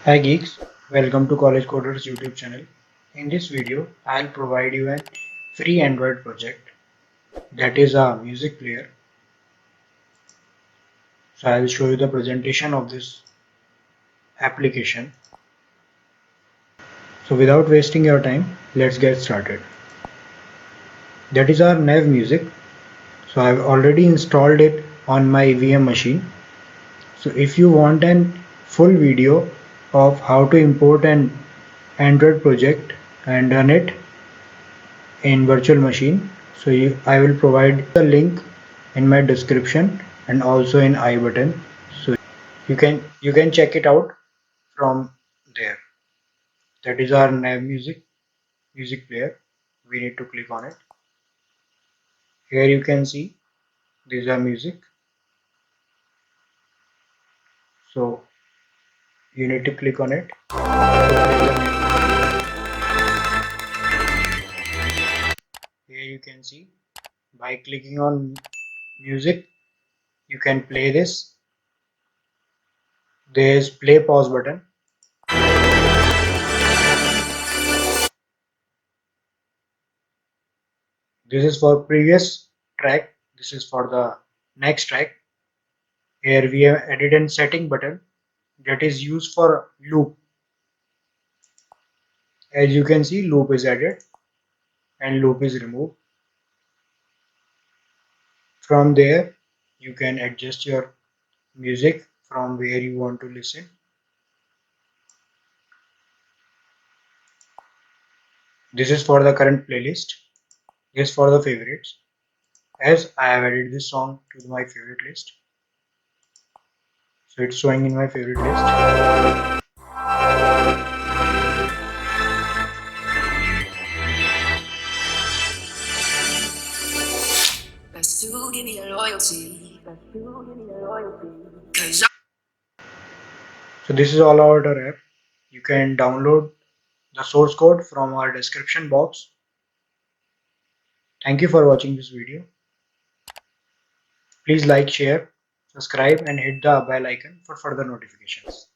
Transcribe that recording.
Hi geeks, welcome to College Coders YouTube channel. In this video, I'll provide you a free Android project that is a music player. So I'll show you the presentation of this application. So without wasting your time, let's get started. That is our nav music. So I've already installed it on my VM machine. So if you want a full video of how to import an Android project and run it in virtual machine, so I will provide the link in my description and also in I button, so you can check it out from there. That is our nav music player. We need to click on it. Here you can see these are music, so you need to click on it to play the music. Here you can see by clicking on music you can play this. There is play pause button. This is for previous track, this is for the next track. Here we have added a setting button that is used for loop. As you can see, loop is added and loop is removed. From there you can adjust your music from where you want to listen. This is for the current playlist. This is for the favorites. As I have added this song to my favorite list, so it's showing in my favorite list. Give me the loyalty. So this is all about our app. You can download the source code from our description box. Thank you for watching this video. Please like, share, subscribe and hit the bell icon for further notifications.